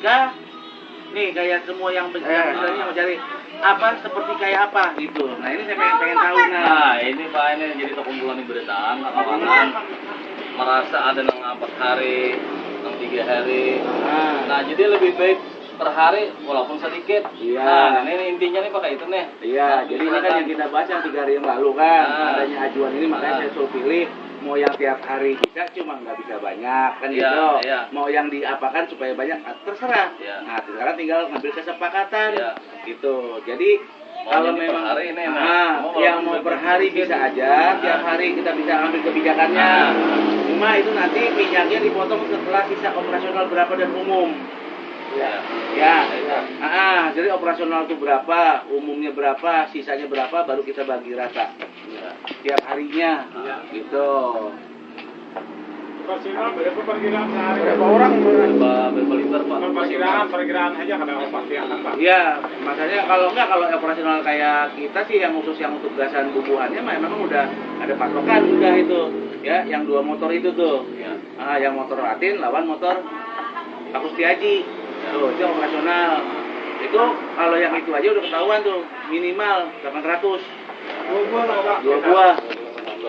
Enggak, nih kayak semua yang misalnya mau cari apa seperti kayak apa gitu. Nah ini saya pengen tahu Nah ini Pak, ini jadi terkumpulan di beritaan kawan-kawan merasa ada yang 4 hari, yang 3 hari. Nah jadi lebih baik per hari walaupun sedikit. Iya. Nah ini intinya nih Pak itu nih. Iya, Nah, jadi ini kan yang kita bahas yang 3 hari yang lalu kan, adanya ajuan ini makanya saya suruh pilih mau yang tiap hari bisa cuma nggak bisa banyak kan gitu. Mau yang diapakan supaya banyak terserah. Nah sekarang tinggal ngambil kesepakatan gitu. Jadi kalau memang hari ini, yang mau per hari bisa aja, tiap hari kita bisa ambil kebijakannya. Cuma itu nanti minyaknya dipotong setelah sisa operasional berapa dan umum. Jadi operasional itu berapa, umumnya berapa, sisanya berapa, baru kita bagi rata. Tiap harinya, gitu. Operasional berapa perkiraan sehari? Berapa orang? Berapa liter Pak? Perkiraan aja kada pasti akan Pak. Iya, makanya kalau operasional kayak kita sih yang khusus yang untuk gasan bubuhannya memang udah ada patokan udah itu, ya, yang 2 motor itu tuh. Yang motor Atin lawan motor Pak Kustiaji. Tuh, itu operasional. Itu kalau yang itu aja udah ketahuan tuh, minimal 800. 2 buah lah Pak. 2 buah.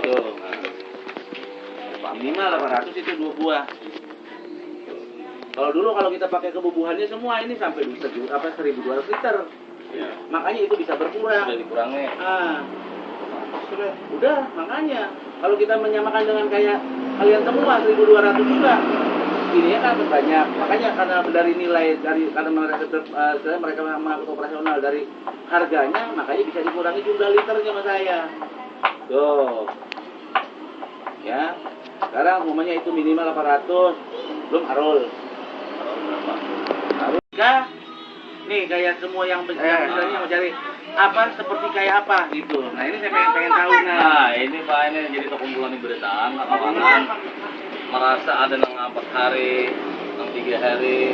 Tuh. Minimal 800 itu 2 buah. Kalau dulu kalau kita pakai kebubuhannya semua ini sampai 1.200 liter. Makanya itu bisa berkurang. Sudah dikurangi. Udah, makanya kalau kita menyamakan dengan kayak kalian semua 1.200 juga. Ini kan banyak, makanya karena dari nilai karena mereka mengangkut operasional dari harganya, makanya bisa dikurangi jumlah liternya sama saya. Tuh, ya. Sekarang umumnya itu minimal 800, belum arul. Arul enggak, nih kayak semua yang misalnya mau cari apa seperti kayak apa gitu. Nah ini saya pengen tahu Nah ini Pak, ini jadi terkumpulan di beritaan kawan-kawan merasa ada yang 4 hari, yang 3 hari.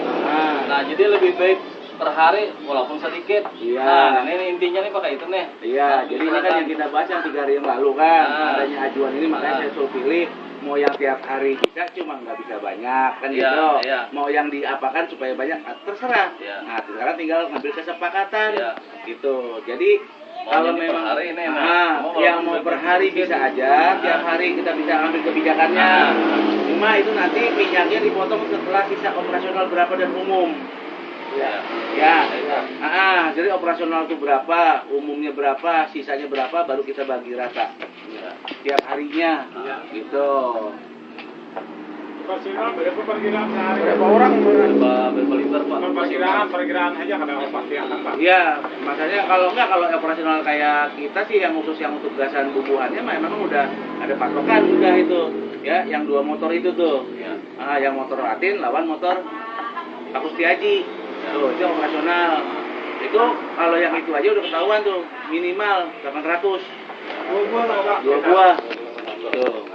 Nah jadi lebih baik per hari walaupun sedikit. Nah ini intinya nih Pak itu nih. Iya, jadi ini kan yang kita bahas yang 3 hari yang lalu kan, adanya ajuan ini makanya saya suruh pilih mau yang tiap hari bisa cuma nggak bisa banyak kan gitu. Mau yang diapakan supaya banyak terserah. Nah sekarang tinggal ngambil kesepakatan gitu. Jadi kalau memang hari ini, yang mau per hari bisa aja, tiap hari kita bisa ambil kebijakannya. Cuma itu nanti minyaknya dipotong setelah sisa operasional berapa dan umum. Jadi operasional itu berapa, umumnya berapa, sisanya berapa, baru kita bagi rata. Tiap harinya, gitu. Operasional berapa perkiraan sehari? Berapa orang? Berapa liter Pak? Perkiraan aja kada pasti akan Pak. Iya, makanya kalau operasional kayak kita sih yang khusus yang untuk gasan bubuhannya memang udah ada patokan udah itu, ya, yang 2 motor itu tuh. Yang motor Atin lawan motor Pak Kustiaji. Tuh, itu operasional. Itu kalau yang itu aja udah ketahuan tuh, minimal 800. 2 buah lah Pak. 2 buah. Tuh.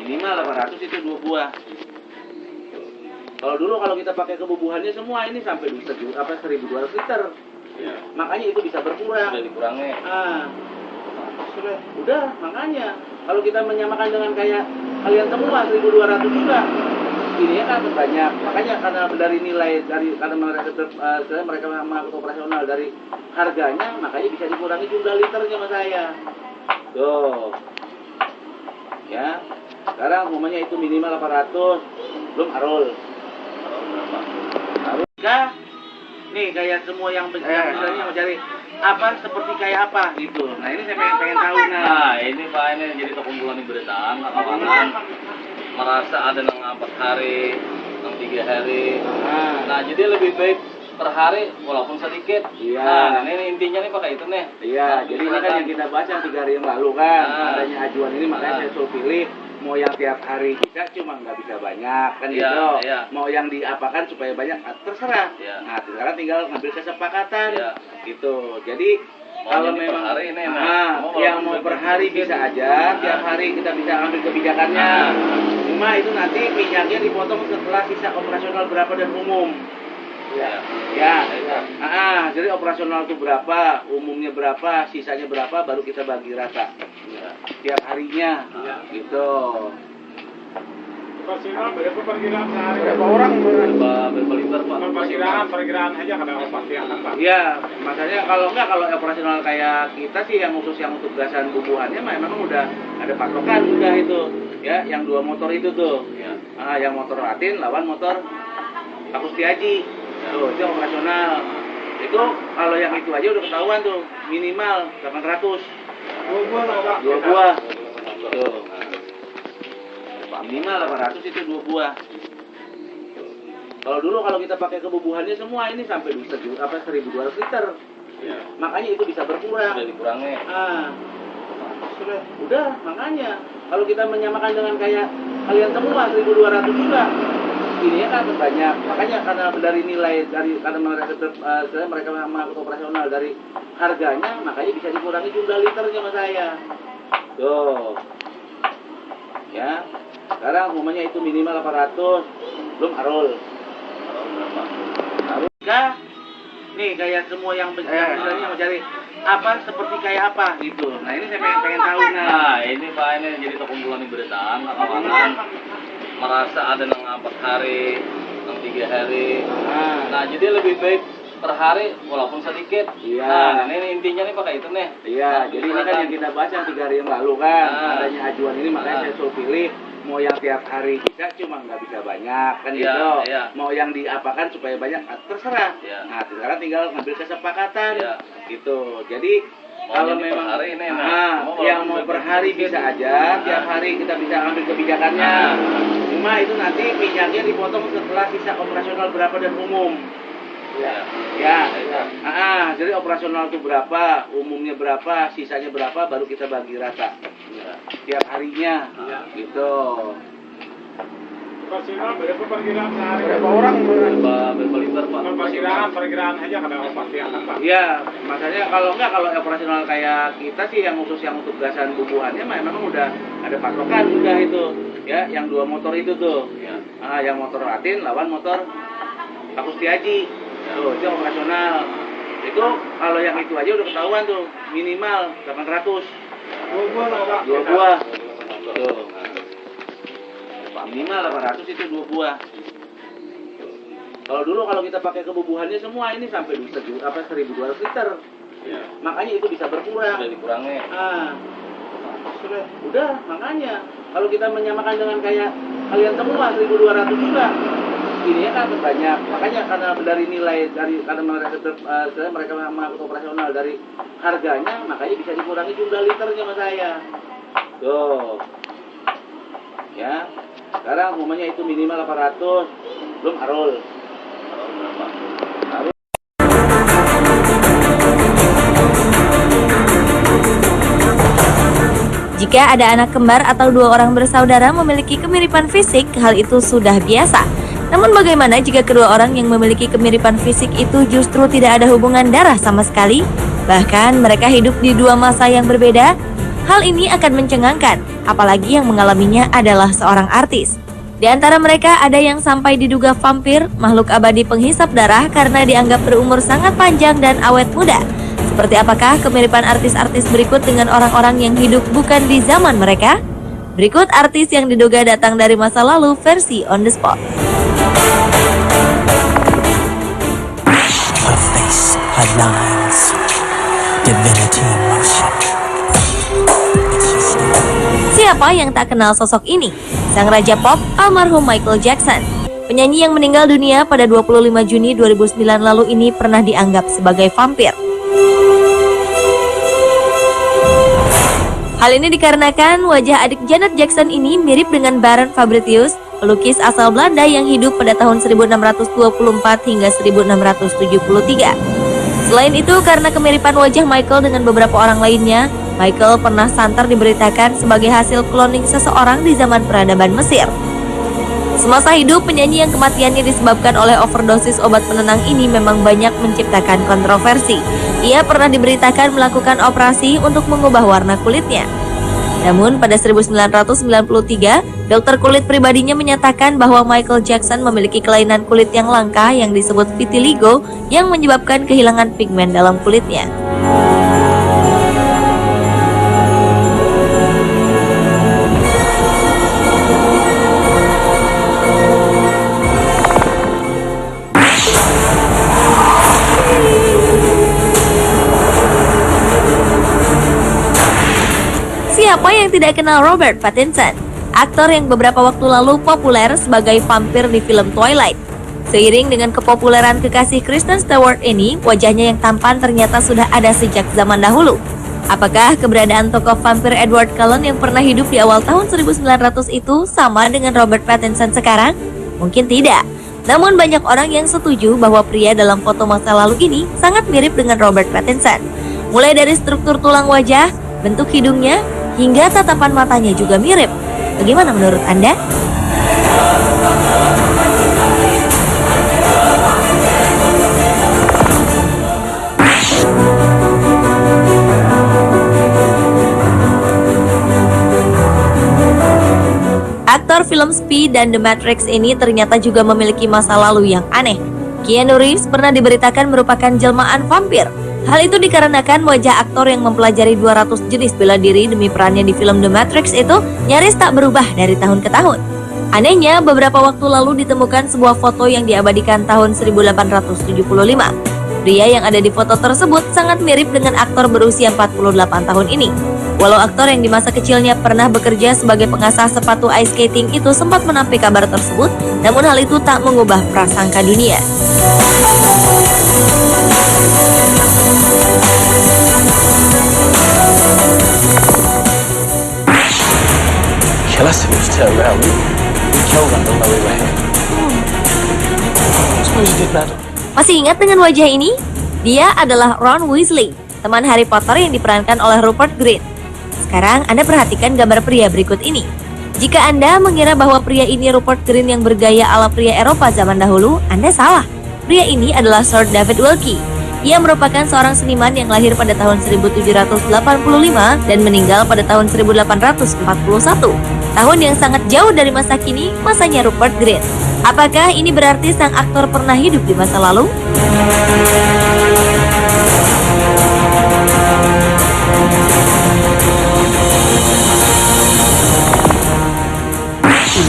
Minimal 800 itu 2 buah. Kalau dulu kalau kita pakai kebubuhannya semua ini sampai 1.200 liter. Makanya itu bisa berkurang. Sudah dikurangi. Udah, makanya kalau kita menyamakan dengan kayak kalian semua 1.200 juga. Ini kan banyak, makanya karena dari nilai karena mereka mengangkut operasional dari harganya, makanya bisa dikurangi jumlah liternya sama saya. Tuh, ya. Sekarang umumnya itu minimal 800, belum arul. Arul enggak, nih kayak semua yang misalnya mau cari apa seperti kayak apa gitu. Nah ini saya pengen tahu Nah ini Pak, ini jadi terkumpulan di beritaan kawan-kawan merasa ada yang 4 hari, yang 3 hari. Nah jadi lebih baik per hari walaupun sedikit. Nah ini intinya nih Pak itu nih. Iya, jadi ini kan yang kita bahas yang 3 hari yang lalu kan, adanya ajuan ini makanya saya suruh pilih mau yang tiap hari bisa cuma nggak bisa banyak kan gitu. Mau yang diapakan supaya banyak terserah. Nah sekarang tinggal ngambil kesepakatan gitu. Jadi kalau memang hari ini, yang mau per hari bisa aja, tiap hari kita bisa ambil kebijakannya. Cuma itu nanti minyaknya dipotong setelah sisa operasional berapa dan umum. Jadi operasional itu berapa, umumnya berapa, sisanya berapa, baru kita bagi rata. Tiap harinya, gitu. Operasional berapa perkiraan sehari? Berapa orang? Berapa perkiraan aja kadang pasti akan Pak. Iya, makanya kalau operasional kayak kita sih yang khusus yang untuk gasan bubuhannya memang udah ada patokan udah itu. Ya, yang 2 motor itu tuh. Ya. Yang motor Latin lawan motor Pak Kustiaji. Tuh, itu operasional. Itu kalau yang itu aja udah ketahuan tuh, minimal 800. 2 buah lah Pak. 2 buah. Tuh. Minimal 800 itu 2 buah. Kalau dulu kalau kita pakai kebubuhannya semua ini sampai 1.200 liter. Ya. Makanya itu bisa berkurang. Sudah dikurangi. Sudah, makanya kalau kita menyamakan dengan kayak kalian semua 1.200 juga. Ini ya kan banyak. Makanya karena dari nilai karena mereka mengangkut operasional dari harganya, makanya bisa dikurangi jumlah liternya sama saya. Tuh. Ya. Sekarang umumnya itu minimal 800, belum arul. Enggak. Nih kayak semua yang misalnya mau cari apa seperti kayak apa gitu. Nah ini saya pengen tahu Nah ini Pak, ini jadi terkumpulan di beritaan kawan-kawan merasa ada yang 4 hari, yang 3 hari. Nah jadi lebih baik per hari walaupun sedikit. Iya. Nah ini intinya nih pakai itu nih. Iya. Jadi ini kan yang kita bahas yang 3 hari yang lalu kan. Adanya ajuan ini makanya saya suruh pilih. Mau yang tiap hari bisa, cuma nggak bisa banyak kan gitu. Mau yang diapakan supaya banyak, terserah. Nah, sekarang tinggal ngambil kesepakatan gitu. Jadi kalau memang hari ini, yang mau per hari bisa aja, tiap hari kita bisa ambil kebijakannya. Cuma itu nanti minyaknya dipotong setelah sisa operasional berapa dan umum. Jadi operasional itu berapa, umumnya berapa, sisanya berapa, baru kita bagi rata tiap harinya, gitu. Operasional berapa perkiraan sehari? Berapa orang? Berapa liter Pak? Perkiraan aja kadang pasti akan Pak. Iya, makanya kalau operasional kayak kita sih yang khusus yang untuk gasan bubuhannya memang udah ada patokan udah itu. Ya, yang 2 motor itu tuh. Yang motor Latin lawan motor Pak Kustiaji. Tuh, itu operasional. Itu kalau yang itu aja udah ketahuan tuh, minimal 800. 2 buah lah Pak. 2 buah. Tuh. Minimal 800 itu 2 buah. Kalau dulu kalau kita pakai kebubuhannya semua ini sampai 1.200 liter. Makanya itu bisa berkurang. Sudah dikurangi. Sudah. Udah, makanya kalau kita menyamakan dengan kayak kalian semua 1.200 juga. Ini ya kan banyak. Makanya karena dari nilai karena mereka mengangkut operasional dari harganya, makanya bisa dikurangi jumlah liternya sama saya. Tuh. Ya. Sekarang umumnya itu minimal 800, belum arul. Jika ada anak kembar atau 2 orang bersaudara memiliki kemiripan fisik, hal itu sudah biasa. Namun bagaimana jika kedua orang yang memiliki kemiripan fisik itu justru tidak ada hubungan darah sama sekali? Bahkan mereka hidup di 2 masa yang berbeda? Hal ini akan mencengangkan, apalagi yang mengalaminya adalah seorang artis. Di antara mereka ada yang sampai diduga vampir, makhluk abadi penghisap darah karena dianggap berumur sangat panjang dan awet muda. Seperti apakah kemiripan artis-artis berikut dengan orang-orang yang hidup bukan di zaman mereka? Berikut artis yang diduga datang dari masa lalu versi on the spot. Her face, her lines, divinity in motion. Siapa yang tak kenal sosok ini? Sang Raja Pop, almarhum Michael Jackson. Penyanyi yang meninggal dunia pada 25 Juni 2009 lalu ini pernah dianggap sebagai vampir. Hal ini dikarenakan wajah adik Janet Jackson ini mirip dengan Baron Fabritius, pelukis asal Belanda yang hidup pada tahun 1624 hingga 1673. Selain itu, karena kemiripan wajah Michael dengan beberapa orang lainnya, Michael pernah santer diberitakan sebagai hasil cloning seseorang di zaman peradaban Mesir. Semasa hidup, penyanyi yang kematiannya disebabkan oleh overdosis obat penenang ini memang banyak menciptakan kontroversi. Ia pernah diberitakan melakukan operasi untuk mengubah warna kulitnya. Namun pada 1993, dokter kulit pribadinya menyatakan bahwa Michael Jackson memiliki kelainan kulit yang langka yang disebut vitiligo yang menyebabkan kehilangan pigmen dalam kulitnya. yang tidak kenal Robert Pattinson, aktor yang beberapa waktu lalu populer sebagai vampir di film Twilight. Seiring dengan kepopuleran kekasih Kristen Stewart ini, wajahnya yang tampan ternyata sudah ada sejak zaman dahulu. Apakah keberadaan tokoh vampir Edward Cullen yang pernah hidup di awal tahun 1900 itu sama dengan Robert Pattinson sekarang? Mungkin tidak. Namun banyak orang yang setuju bahwa pria dalam foto masa lalu ini sangat mirip dengan Robert Pattinson. Mulai dari struktur tulang wajah, bentuk hidungnya, hingga tatapan matanya juga mirip. Bagaimana menurut Anda? Aktor film Speed dan The Matrix ini ternyata juga memiliki masa lalu yang aneh. Keanu Reeves pernah diberitakan merupakan jelmaan vampir. Hal itu dikarenakan wajah aktor yang mempelajari 200 jenis bela diri demi perannya di film The Matrix itu nyaris tak berubah dari tahun ke tahun. Anehnya, beberapa waktu lalu ditemukan sebuah foto yang diabadikan tahun 1875. Pria yang ada di foto tersebut sangat mirip dengan aktor berusia 48 tahun ini. Walau aktor yang di masa kecilnya pernah bekerja sebagai pengasah sepatu ice skating itu sempat menampik kabar tersebut, namun hal itu tak mengubah prasangka dunia. Kill us if it was turned around. We killed them on the way we're here. Suppose you did, madam. Masih ingat dengan wajah ini? Dia adalah Ron Weasley, teman Harry Potter yang diperankan oleh Rupert Grint. Sekarang Anda perhatikan gambar pria berikut ini. Jika Anda mengira bahwa pria ini Rupert Grint yang bergaya ala pria Eropa zaman dahulu, Anda salah. Pria ini adalah Sir David Wilkie. Ia merupakan seorang seniman yang lahir pada tahun 1785 dan meninggal pada tahun 1841. Tahun yang sangat jauh dari masa kini, masanya Rupert Grint. Apakah ini berarti sang aktor pernah hidup di masa lalu?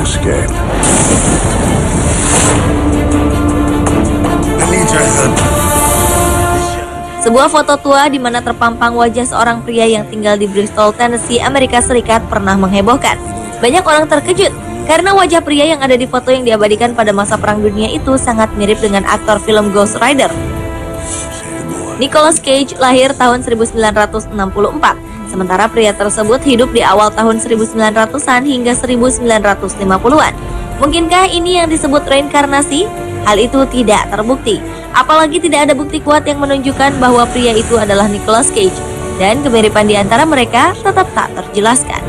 Scared. I need your help. Sebuah foto tua di mana terpampang wajah seorang pria yang tinggal di Bristol, Tennessee, Amerika Serikat pernah menghebohkan. Banyak orang terkejut karena wajah pria yang ada di foto yang diabadikan pada masa Perang Dunia itu sangat mirip dengan aktor film Ghost Rider. Nicolas Cage lahir tahun 1964, sementara pria tersebut hidup di awal tahun 1900-an hingga 1950-an. Mungkinkah ini yang disebut reinkarnasi? Hal itu tidak terbukti. Apalagi tidak ada bukti kuat yang menunjukkan bahwa pria itu adalah Nicolas Cage. Dan kemiripan di antara mereka tetap tak terjelaskan.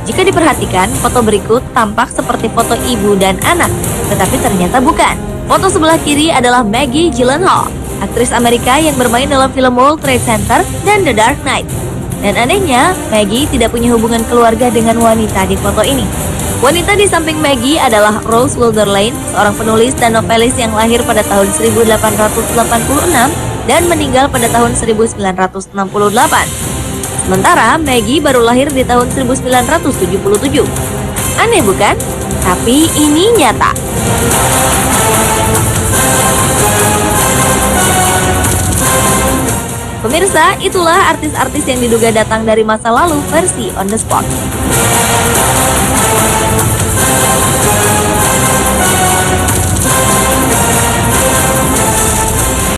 Jika diperhatikan, foto berikut tampak seperti foto ibu dan anak, tetapi ternyata bukan. Foto sebelah kiri adalah Maggie Gyllenhaal, aktris Amerika yang bermain dalam film World Trade Center dan The Dark Knight. Dan anehnya, Maggie tidak punya hubungan keluarga dengan wanita di foto ini. Wanita di samping Maggie adalah Rose Wilderlane, seorang penulis dan novelis yang lahir pada tahun 1886 dan meninggal pada tahun 1968. Sementara Maggie baru lahir di tahun 1977. Aneh bukan? Tapi ini nyata. Pemirsa, itulah artis-artis yang diduga datang dari masa lalu versi On The Spot.